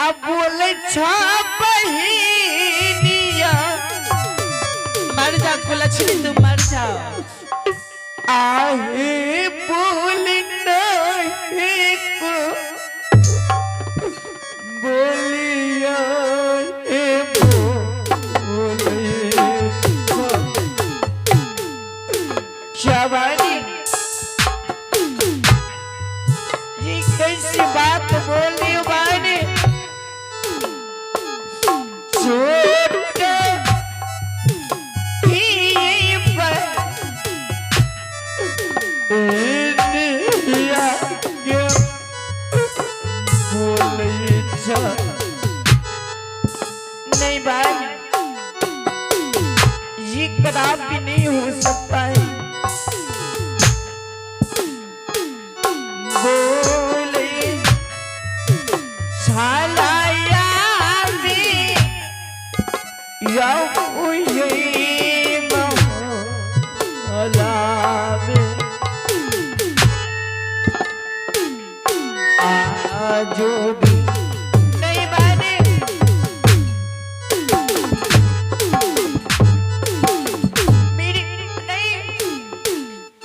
अब बोले छापहिनिया मर जा कुलछनी तू मर जा आहे बोल नहीं को बोलिया शाबानी ये कैसी बात बोल रही हो बानी नहीं भाई ये कदापि नहीं हो सकता है बोले छालाया भी या जो भी नहीं माने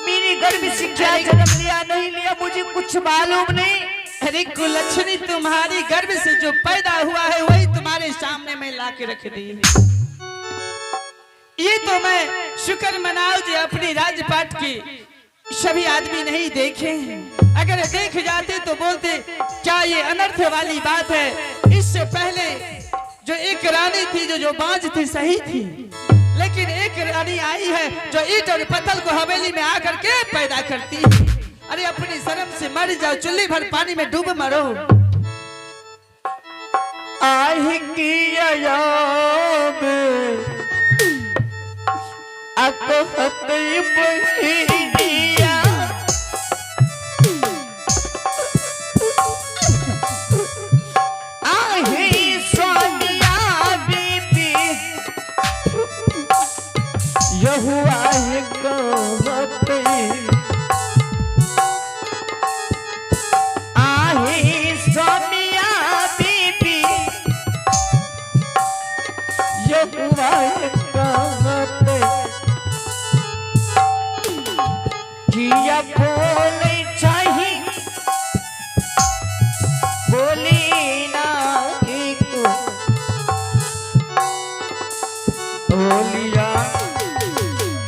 मेरी गर्भ से क्या जन्म लिया नहीं लिया मुझे कुछ मालूम नहीं। अरे कुलछनी तुम्हारी गर्भ से जो पैदा हुआ है वही तुम्हारे सामने मैं लाके रख दी। ये तो मैं शुक्र मनाओ जो अपनी राजपाट की सभी आदमी नहीं देखे हैं। अगर देख जाते तो बोलते क्या ये अनर्थ वाली बात है। इससे पहले जो एक रानी थी जो बाज थी सही थी, लेकिन एक रानी आई है जो ईंट और पत्थर को हवेली में आकर के पैदा करती है। अरे अपनी शर्म से मर जाओ, चुल्ली भर पानी में डूब मरो। आही की अयाब बहिनिया आही सोनिया बीबी यहुआ है कहते आही सोनिया बीबी यहुआ है कहते किया बोले चाही बोली ना एक बोलिया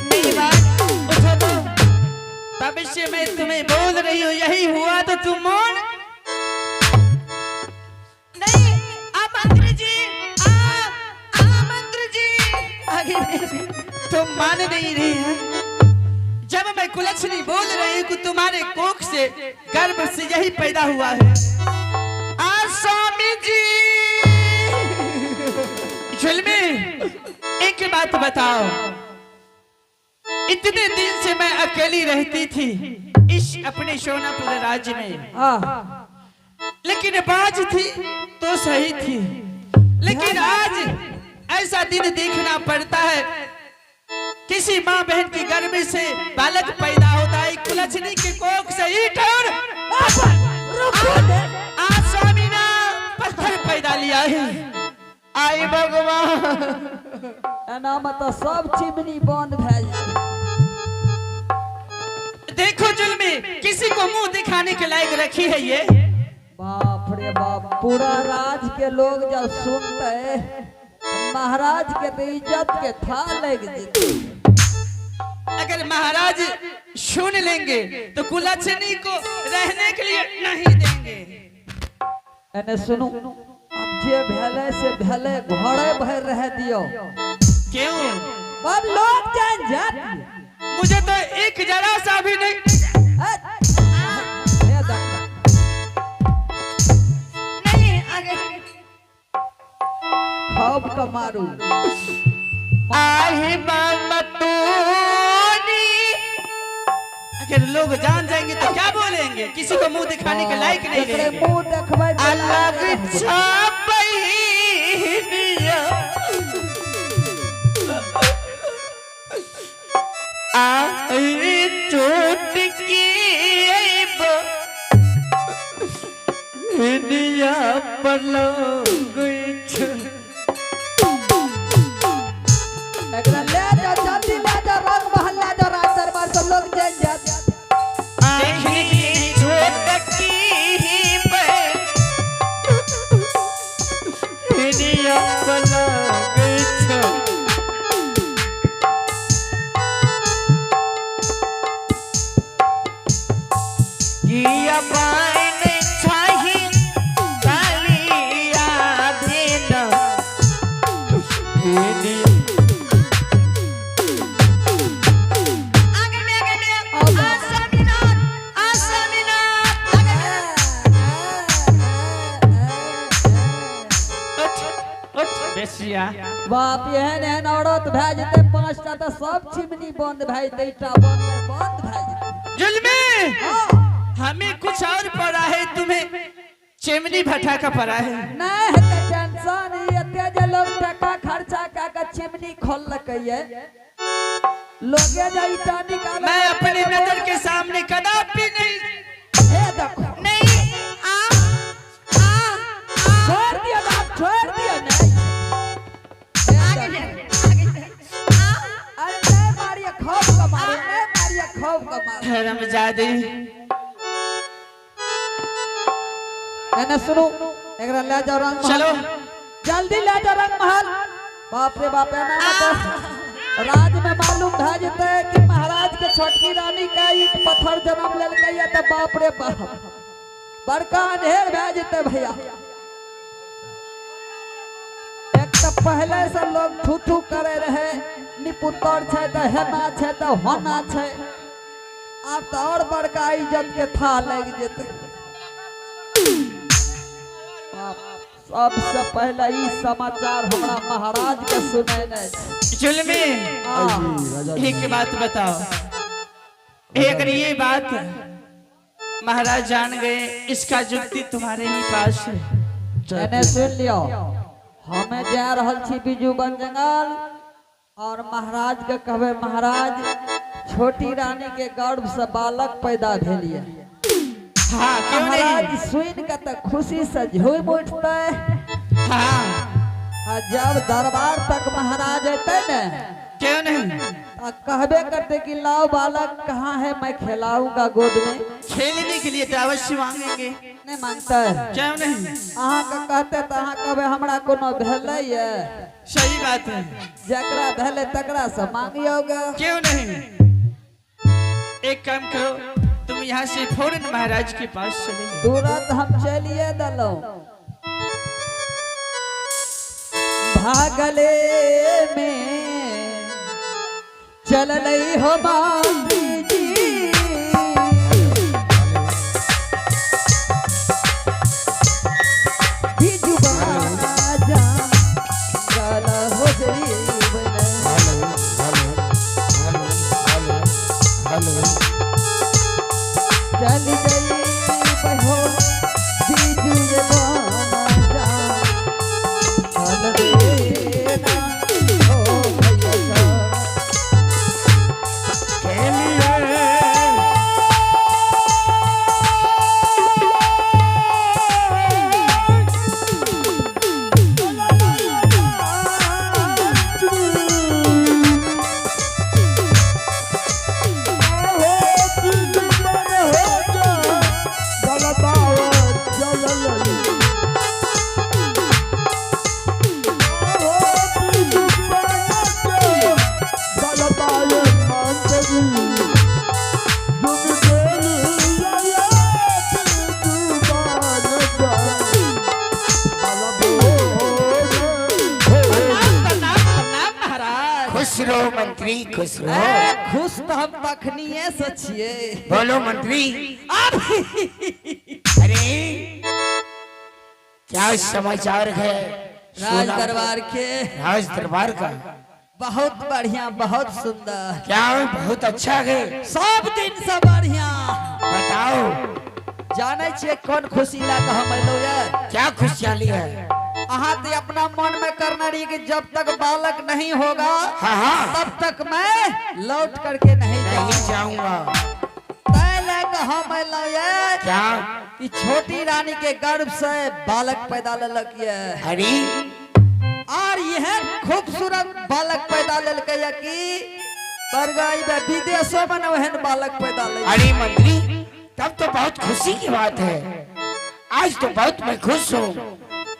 नहीं बात उठो तो तब से मैं तुम्हें बोल रही हूँ यही हुआ तो तुम मान नहीं। मंत्री जी मंत्री जी आगे तुम मान नहीं रही है। जब मैं कुलछनी बोल रही हूँ कि तुम्हारे कोख से गर्भ से यही पैदा हुआ है। स्वामी जी जुल्मी एक बात बताओ, इतने दिन से मैं अकेली रहती थी इस अपने सोनापुर राज्य में, लेकिन बाज थी तो सही थी, लेकिन आज ऐसा दिन देखना पड़ता है किसी माँ बहन की गर्भ से बालक पैदा होता है। कुलछनी के कोख से ईंट और आज स्वामी ने पत्थर पैदा लिया है। आई भगवान मत सब चिमनी बंद भैल। देखो जुल्मी किसी को मुंह दिखाने के लायक रखी है ये। बाप रे बाप, पूरा राज के लोग जब सुनते महाराज के तो इज्जत के था लग जेती। अगर महाराज सुन लेंगे तो कुलछनी को रहने के लिए नहीं देंगे। एने सुनो, अब जे भले से भले घोड़े भर रह दियो। क्यों? अब लोग जान जात। मुझे तो एक जरा सा भी नहीं। नहीं आगे खौफ का मारू। आहे अगर लोग जान जाएंगे तो क्या बोलेंगे? किसी को मुंह दिखाने के लायक नहीं रहेंगे। मुंह देखबै अलग छापहिनिया चोट की हेनिया पलंग एकरा ले जा जल्दी ले जा रंग महल ले जा राज दरबार सब लोग जान जा देखने की छोटकी पे हेनिया पलंग किया पाने चाहिए कालिया दिन बाप एहन एहन औरत भए जेतै 5टा तऽ सब चिमनी बंद भए जेतै ईटा बंद भए जेतै जुल्मी हाँ हमें कुछ और पड़ा है तुम्हें चिमनी भट्टा का पड़ा है नहीं हेतै टेंशन ई एते जे लोग टका खर्चा कऽ के चिमनी खोललकै ये लोगे जे ईटा निकाल मैं अपनी नजर के सामने कदापि नहीं हे देखो नहीं छोड़ दिया बाप छोड़ दिया नहीं अरे नहीं मारिया खौफ का मारो नहीं मारिया खौफ का मारो हरामजादी एने सुनो एकरा ले जाओ रंग महल चलो जल्दी ले जाओ रंग महल बाप रे बाप एना मत राज में मालूम भ जते कि महाराज के छोटकी रानी का ईट पत्थर जन्म लेलकै या त बाप रे बाप बड़का अंधेर भ जते भैया एक त पहले से लोग थू करे रहे निपुत्तर छै त हेना छै त होना छै अब त और बड़का इज्जत के था लग जेते सबसे पहले ई समाचार हमरा महाराज के सुनेने जुल्मी एक बात बताओ अगर ये बात महाराज जान गए इसका जुक्ति तुम्हारे ही पास है मैंने सुन लियो हमें जा रहल छी बिजुबन जंगल और महाराज के कहबे महाराज छोटी रानी के गर्भ से बालक पैदा भेलिए हाँ क्यों महाराज नहीं सुन के त खुशी से झूम उठते हाँ जब दरबार तक महाराज अते न क्यों नहीं कहबे करते कि लाओ बालक कहाँ है मैं खिलाऊंगा गोद में खेलने के लिए तो अवश्य मांगेंगे नहीं मांगता है क्यों नहीं अहाँ का कहते तो अहाँ कहबे हमरा कोनो भेलै ये सही बात है जकरा भेलै तकरा से मांगियोगे क्यों नहीं एक काम करो तुम यहाँ से फौरन महाराज के पास चले जाओ। तुरंत हम चलिए दलो भागले में चल लई हो बांधी जी बिजू बाजा गाला हो जरीब चली गई बहो बिजू ये बाजा चल देना ओ भैया खुश रहो मंत्री खुश रहो खुश तो हम तखनिए से छिए बोलो मंत्री अरे क्या समाचार है राज दरबार के राज दरबार का बहुत बढ़िया बहुत सुंदर क्या बहुत अच्छा है सब दिन से बढ़िया बताओ जाने छे कौन खुशी लाके हम अइलो ये क्या खुशहाली है अहाँ तो अपना मन में करना रही कि जब तक बालक नहीं होगा हाँ हाँ तब तक मैं लौट करके नहीं नहीं जाऊंगा जाऊंगा तय लेके हम अइलो ये क्या कि छोटी रानी के गर्भ से बालक पैदा ललक ये अरे और यह खूबसूरत बालक पैदा ललक ये कि बरगाई में विदेशों में वहन बालक पैदा ललक। अरे मंत्री तब तो बहुत खुशी की बात है, आज तो बहुत मैं खुश हूँ।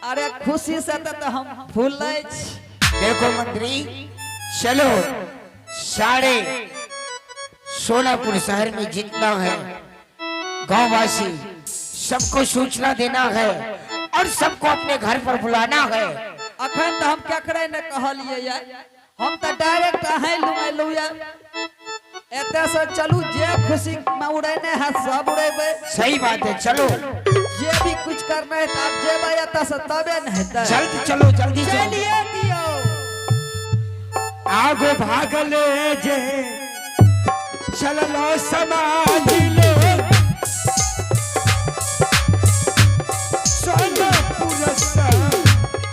अरे खुशी से तो हम फूल देखो मंत्री चलो सारे सोनापुर शहर में जितना है गांववासी सबको सूचना देना है और सबको अपने घर पर बुलाना है। अखन तो हम क्या करे न कहलिए यार, हम तो डायरेक्ट आहे लू यार एते से चलू जे खुशी में उड़ेने है सब उड़ेबे। सही बात है, चलो ये भी कुछ करना है तो आप जेबे एते से तबे न हेतै। जल्दी चलो जल्दी चलो। चलिए दियो आगो भागले जे चलो समाज लो सोनापुर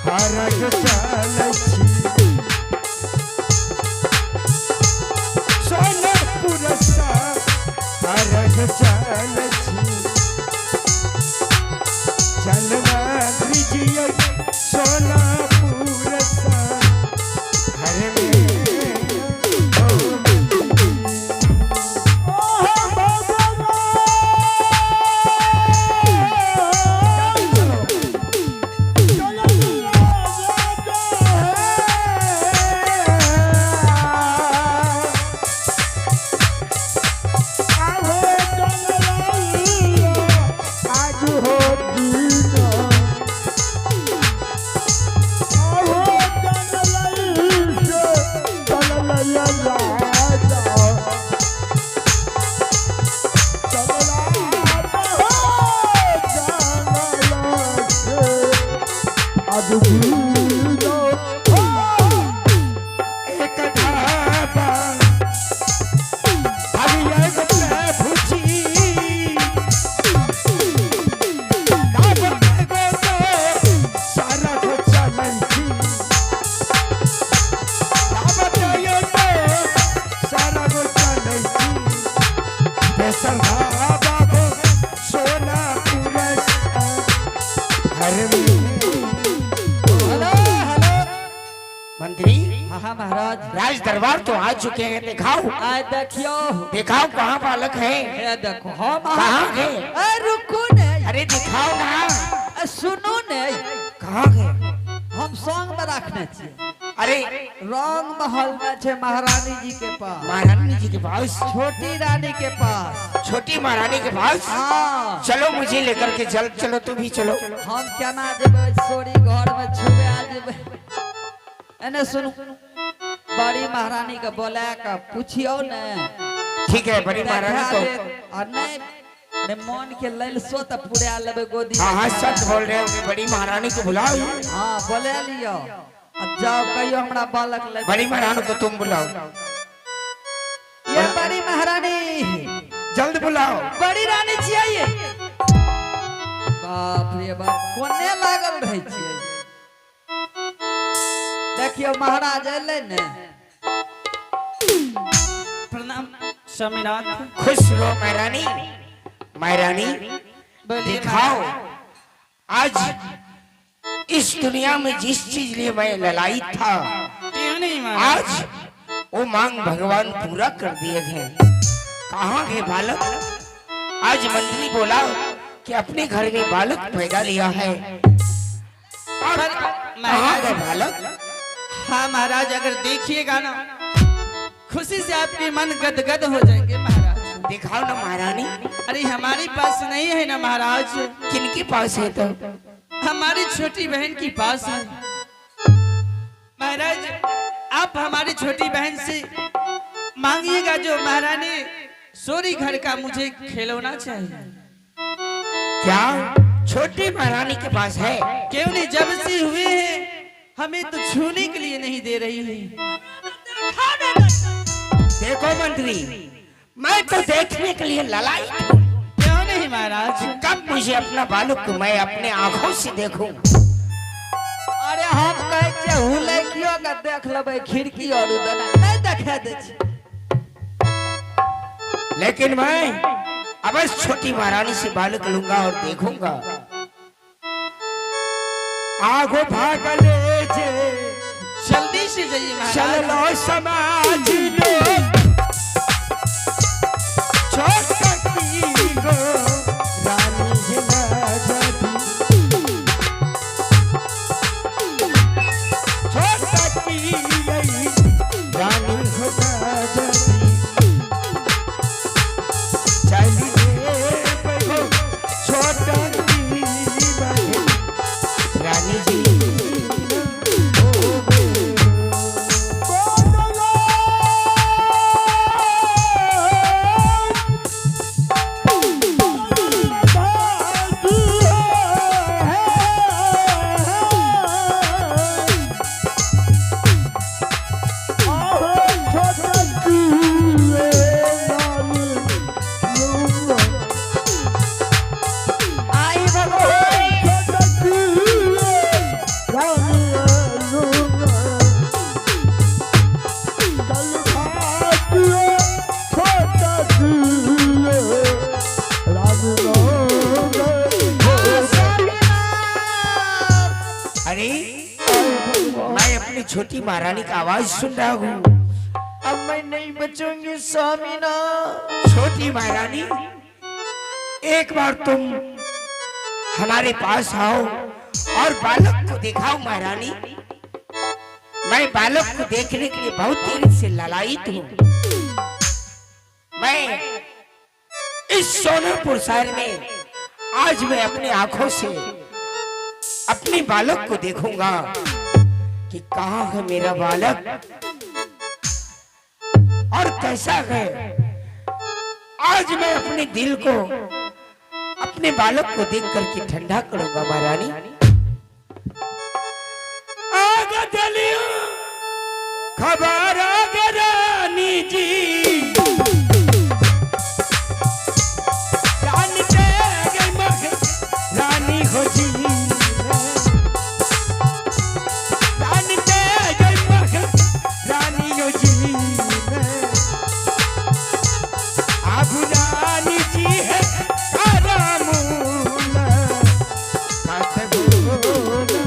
हरग चलै छी सोनापुर हरग चलै छी चलवा दीजिए सोनापुर हर में मंत्री। हाँ महाराज राज दरबार तो आ चुके हैं, दिखाओ आए देखियो दिखाओ कहाँ बालक है, ये देखो हम कहाँ है? रुको ने अरे दिखाओ ना, सुनो ने कहाँ गए? हम सॉन्ग में रखने छे। अरे रंग महल में छे महारानी जी के पास, महारानी जी के पास, छोटी रानी के पास, छोटी महारानी के पास। हाँ चलो मुझे लेकर के जल्द चलो, तुम भी चलो। हम क्या ना जेबे सोरी घर में छुबे आ जेबे। एने सुन बड़ी महारानी के बोला का पूछियो ने। ठीक है बड़ी महारानी को। और नहीं ने मन के लेल सो त पूरे आ लेबे गोदी। हाँ हाँ सच बोल रहे हो, बड़ी महारानी को बुलाओ। हाँ बोले लियो, अब जाओ कहियो हमरा बालक ले। बड़ी महारानी को तुम बुलाओ, ये बड़ी महारानी जल्द बुलाओ। बड़ी रानी छियै। बाप रे बाप कोने लागल रहै छियै। देखियो महाराज एले ने। प्रणाम स्वामीनाथ। खुश रहो महारानी। महारानी दिखाओ आज इस दुनिया में जिस चीज लिए मैं ललाई था, क्यों नहीं महाराज? आज वो मांग भगवान पूरा कर दिए हैं। कहाँ गए बालक? आज मंत्री बोला कि अपने घर में बालक पैदा लिया है। और कहाँ गए बालक? हाँ महाराज अगर देखिएगा ना खुशी से आपके मन गदगद हो जाएंगे महाराज। दिखाओ ना महारानी। अरे हमारे पास नहीं है ना महाराज। किनके पास है? तो हमारी छोटी बहन के पास है महाराज। आप हमारी छोटी बहन से मांगिएगा जो महारानी सोरी घर का मुझे खिलौना चाहिए। क्या छोटी महारानी के पास है? क्यों नहीं, जब से हुए हैं हमें तो छूने के लिए नहीं दे रही है। देखो मंत्री मैं तो देखने के लिए ललाई। क्यों नहीं महाराज? कब मुझे अपना बालक मैं अपने आंखों से देखूं? अरे हम कहे छे हुले कियो का देख लेबे खिड़की और उधर नहीं देखे दे छी। लेकिन मैं अब इस छोटी महारानी से बालक लूंगा और देखूंगा। आगो भाग ले जे, जल्दी से जाइए महाराज। चल लो समाज लोग, छोटा की गो रानी हिला जाती, छोटा की गई रानी होता जाती, चलिए बहो छोटा की बहे रानी जी। अरे मैं अपनी छोटी महारानी का आवाज सुन रहा हूँ। अब मैं नहीं बचूंगी स्वामी ना। छोटी महारानी, एक बार तुम हमारे पास आओ और बालक को दिखाओ महारानी। मैं बालक को देखने के लिए बहुत देर से ललायित हूँ। मैं इस सोनरपुर शहर में आज मैं अपनी आंखों से अपने बालक को देखूंगा कि कहाँ है मेरा बालक और कैसा है। आज मैं अपने दिल को अपने बालक को देख करके ठंडा करूंगा महारानी। आगा चलियो खबर आगे रानी जी, रानी ते गई मग रानी हो जी, रानी ते गई मग रानी हो जी, अब रानी जी है कारामूला खाते बोला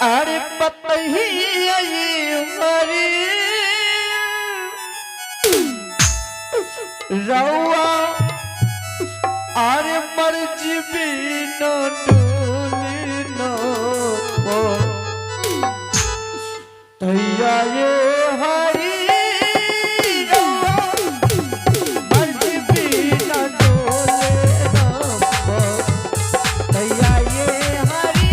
अरे पतही हरी रउआ अरे मर्जी बिनो डोली नो तैया ये हरी रउआ मर्जी बिनो डोले नो तैया ये हरी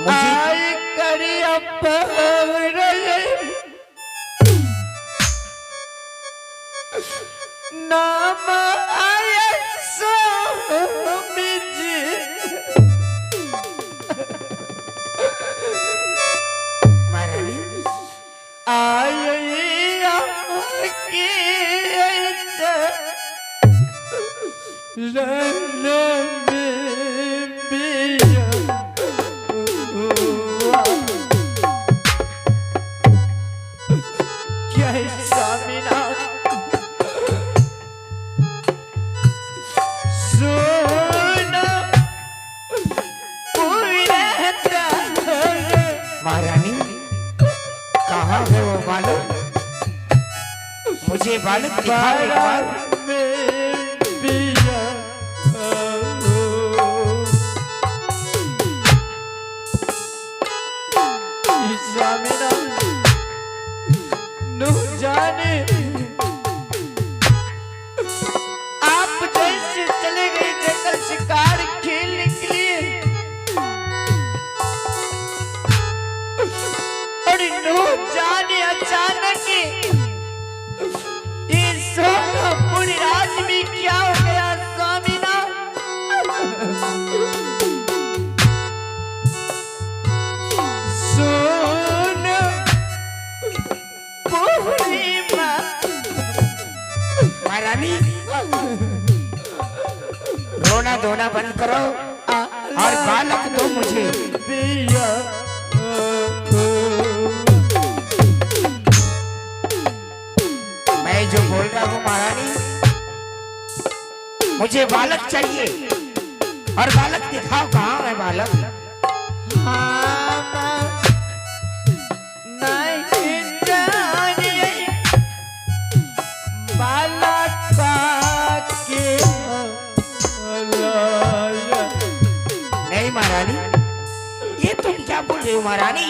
मुझे आई करिया पवरे नाम आया स्वामी जी महारानी आया की महारानी कहाँ है वो बालक? मुझे बालक दिखाओ एक बार। जाने आप जैसे चले गए जंगल शिकार खेलने के लिए और नो जाने अचानक इस सोनापुर राज में क्या हो गया स्वामीनाथ? महारानी रोना धोना बंद करो और बालक दो मुझे। मैं जो बोल रहा हूँ महारानी, मुझे बालक चाहिए और बालक दिखाओ कहाँ है बालक? नहीं महारानी, ये तुम क्या बोल रहे हो महारानी?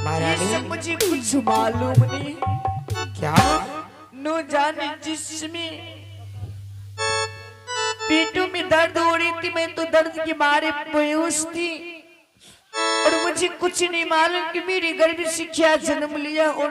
महारानी मुझे कुछ मालूम नहीं क्या? न जाने जिसमें पेटों में दर्द हो रही थी, मैं तो दर्द के मारे बेहोश थी और मुझे कुछ नहीं मालूम कि मेरे गर्भ से क्या जन्म लिया और